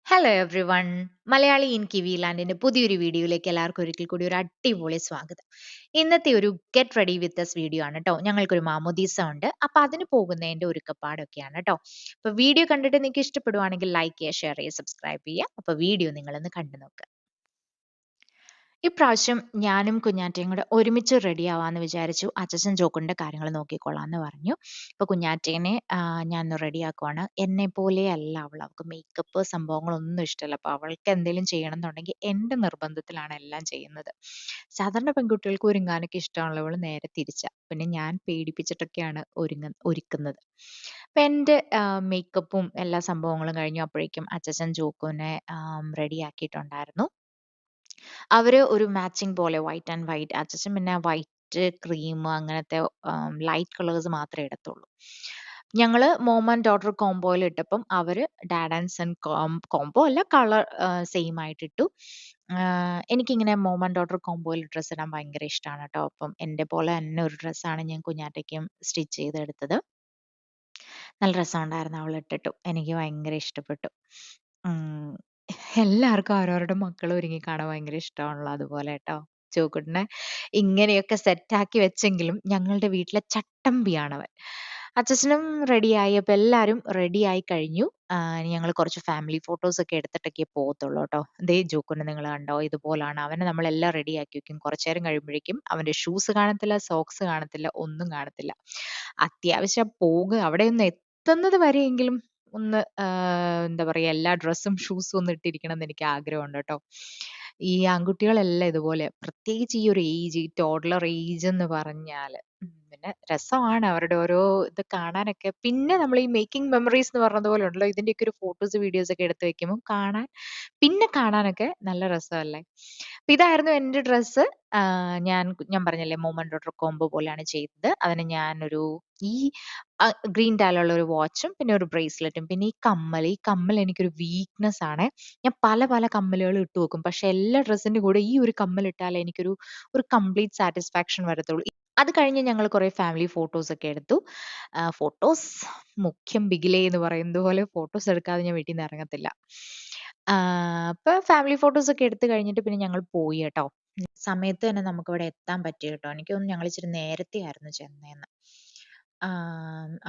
Hello everyone. Malayali in Kiwi ലാൻഡിന്റെ പുതിയൊരു വീഡിയോയിലേക്ക് എല്ലാവർക്കും ഒരിക്കൽ കൂടി ഒരു അടിപൊളി സ്വാഗതം. ഇന്നത്തെ ഒരു get ready with us video ആണ് കേട്ടോ. ഞങ്ങൾക്കൊരു മാമോദീസ ഉണ്ട്. അപ്പൊ അതിന് പോകുന്നതിന്റെ ഒരുക്കപ്പാടൊക്കെയാണ് കേട്ടോ. അപ്പൊ വീഡിയോ കണ്ടിട്ട് നിങ്ങൾക്ക് ഇഷ്ടപ്പെടുവാണെങ്കിൽ ലൈക്ക് ചെയ്യുക, ഷെയർ ചെയ്യുക, സബ്സ്ക്രൈബ് ചെയ്യുക. അപ്പൊ വീഡിയോ നിങ്ങളൊന്ന് കണ്ടു നോക്കുക. ഇപ്രാവശ്യം ഞാനും കുഞ്ഞാറ്റയും കൂടെ ഒരുമിച്ച് റെഡി ആവാന്ന് വിചാരിച്ചു. അച്ഛച്ചൻ ജോക്കുന്റെ കാര്യങ്ങൾ നോക്കിക്കോളാന്ന് പറഞ്ഞു. അപ്പൊ കുഞ്ഞാറ്റേനെ ഞാൻ ഒന്ന് റെഡി ആക്കുവാണ്. എന്നെ പോലെയല്ല അവൾ. അവൾക്ക് മേക്കപ്പ് സംഭവങ്ങളൊന്നും ഇഷ്ടമല്ല. അപ്പൊ അവൾക്ക് എന്തെങ്കിലും ചെയ്യണം എന്നുണ്ടെങ്കിൽ എന്റെ നിർബന്ധത്തിലാണ് എല്ലാം ചെയ്യുന്നത്. സാധാരണ പെൺകുട്ടികൾക്ക് ഒരുങ്ങാനൊക്കെ ഇഷ്ടമുള്ളവൾ നേരെ തിരിച്ചാ. പിന്നെ ഞാൻ പേടിപ്പിച്ചിട്ടൊക്കെയാണ് ഒരുക്കുന്നത്. അപ്പൊ എന്റെ മേക്കപ്പും എല്ലാ സംഭവങ്ങളും കഴിഞ്ഞു. അപ്പോഴേക്കും അച്ഛച്ചൻ ജോക്കുനെ റെഡി ആക്കിയിട്ടുണ്ടായിരുന്നു. അവര് ഒരു മാച്ചിങ് പോലെ വൈറ്റ് ആൻഡ് വൈറ്റ്. അച്ഛച്ചൻ പിന്നെ വൈറ്റ് ക്രീം അങ്ങനത്തെ ലൈറ്റ് കളേഴ്സ് മാത്രമേ എടുത്തുള്ളൂ. ഞങ്ങള് മോം ആൻഡ് ഡോട്ടർ കോംബോയിൽ ഇട്ടപ്പം അവര് ഡാഡ് ആൻഡ് സൺ കോംബോ അല്ല, കളർ സെയിം ആയിട്ട് ഇട്ടു. എനിക്കിങ്ങനെ മോം ആൻഡ് ഡോട്ടർ കോംബോയിൽ ഡ്രസ്സ് ഇടാൻ ഭയങ്കര ഇഷ്ടമാണ് കേട്ടോ. അപ്പം എൻ്റെ പോലെ തന്നെ ഒരു ഡ്രസ്സാണ് ഞാൻ കുഞ്ഞാറ്റയ്ക്കും സ്റ്റിച്ച് ചെയ്തെടുത്തത്. നല്ല രസമുണ്ടായിരുന്നു അവൾ ഇട്ടിട്ടു. എനിക്ക് ഭയങ്കര ഇഷ്ടപ്പെട്ടു. ഉം. എല്ലാവർക്കും അവരവരുടെ മക്കൾ ഒരുങ്ങി കാണാൻ ഭയങ്കര ഇഷ്ടമാണല്ലോ. അതുപോലെ കേട്ടോ. ചോക്കുട്ടിനെ ഇങ്ങനെയൊക്കെ സെറ്റാക്കി വെച്ചെങ്കിലും ഞങ്ങളുടെ വീട്ടിലെ ചട്ടമ്പിയാണവൻ. അച്ഛച്ചനും റെഡിയായി. അപ്പൊ എല്ലാവരും റെഡിയായി കഴിഞ്ഞു. ഇനി ഞങ്ങൾ കുറച്ച് ഫാമിലി ഫോട്ടോസ് ഒക്കെ എടുത്തിട്ടൊക്കെ പോകത്തുള്ളൂ കേട്ടോ. ദേ ജോക്കുനെ നിങ്ങൾ കണ്ടോ, ഇതുപോലാണ്. അവനെ നമ്മളെല്ലാം റെഡിയാക്കി വെക്കും. കുറച്ചു നേരം കഴിയുമ്പോഴേക്കും അവന്റെ ഷൂസ് കാണത്തില്ല, സോക്സ് കാണത്തില്ല, ഒന്നും കാണത്തില്ല. അത്യാവശ്യം അവിടെ ഒന്ന് എത്തുന്നത് വരെയെങ്കിലും ഒന്ന് എന്താ പറയാ, എല്ലാ ഡ്രസ്സും ഷൂസും ഒന്ന് ഇട്ടിരിക്കണം എന്ന് എനിക്ക് ആഗ്രഹമുണ്ട് കേട്ടോ. ഈ ആൺകുട്ടികളെല്ലാം ഇതുപോലെ, പ്രത്യേകിച്ച് ഈ ഒരു ഏജ്, ഈ ടോഡ്ലർ ഏജ് എന്ന് പറഞ്ഞാല് പിന്നെ രസമാണ് അവരുടെ ഓരോ ഇത് കാണാനൊക്കെ. പിന്നെ നമ്മൾ ഈ മേക്കിംഗ് മെമ്മറീസ് എന്ന് പറഞ്ഞതുപോലെ ഉണ്ടല്ലോ, ഇതിന്റെയൊക്കെ ഒരു ഫോട്ടോസ് വീഡിയോസ് ഒക്കെ എടുത്ത് വെക്കുമ്പോൾ കാണാനൊക്കെ നല്ല രസമല്ലേ. അപ്പൊ ഇതായിരുന്നു എന്റെ ഡ്രസ്സ്. ഞാൻ പറഞ്ഞില്ലേ, മോം ആൻഡ് ഡോട്ടർ കോംബോ പോലെയാണ് ചെയ്തത്. അതിന് ഞാനൊരു ഈ ഗ്രീൻ ഡയലുള്ള ഒരു വാച്ചും പിന്നെ ഒരു ബ്രേസ്ലെറ്റും പിന്നെ ഈ കമ്മൽ എനിക്കൊരു വീക്ക്നെസ് ആണ്. ഞാൻ പല പല കമ്മലുകൾ ഇട്ട് നോക്കും. പക്ഷെ എല്ലാ ഡ്രസ്സിന്റെ കൂടെ ഈ ഒരു കമ്മൽ ഇട്ടാലേ ഒരു കംപ്ലീറ്റ് സാറ്റിസ്ഫാക്ഷൻ വരത്തുള്ളൂ. അത് കഴിഞ്ഞ് ഞങ്ങൾ കുറെ ഫാമിലി ഫോട്ടോസ് ഒക്കെ എടുത്തു. ഫോട്ടോസ് മുഖ്യം ബിഗിലേ എന്ന് പറയുന്നത് പോലെ ഫോട്ടോസ് എടുക്കാതെ ഞാൻ വീട്ടിൽ നിന്ന് ഇറങ്ങത്തില്ല. അപ്പൊ ഫാമിലി ഫോട്ടോസ് ഒക്കെ എടുത്തു കഴിഞ്ഞിട്ട് പിന്നെ ഞങ്ങൾ പോയി കേട്ടോ. സമയത്ത് തന്നെ നമുക്ക് ഇവിടെ എത്താൻ പറ്റി കേട്ടോ. എനിക്ക് തോന്നുന്നു ഞങ്ങൾ ഇച്ചിരി നേരത്തെ ആയിരുന്നു ചെന്നേന്ന്.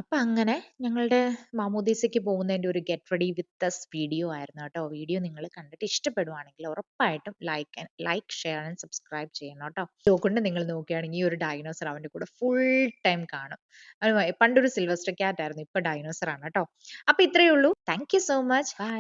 അപ്പൊ അങ്ങനെ ഞങ്ങളുടെ മാമോദീസയ്ക്ക് പോകുന്നതിന്റെ ഒരു get ready with us video ആയിരുന്നു കേട്ടോ. വീഡിയോ നിങ്ങൾ കണ്ടിട്ട് ഇഷ്ടപ്പെടുവാണെങ്കിൽ ഉറപ്പായിട്ടും ലൈക്ക് ഷെയർ ആൻഡ് സബ്സ്ക്രൈബ് ചെയ്യണം കേട്ടോ. കൊണ്ട് നിങ്ങൾ നോക്കുകയാണെങ്കിൽ ഈ ഒരു ഡൈനോസർ അവന്റെ കൂടെ ഫുൾ ടൈം കാണും. പണ്ടൊരു സിൽവസ്റ്റർ ക്യാറ്റ് ആയിരുന്നു, ഇപ്പൊ ഡൈനോസർ ആണ് കേട്ടോ. അപ്പൊ ഇത്രയേ ഉള്ളൂ. Thank you so much. By.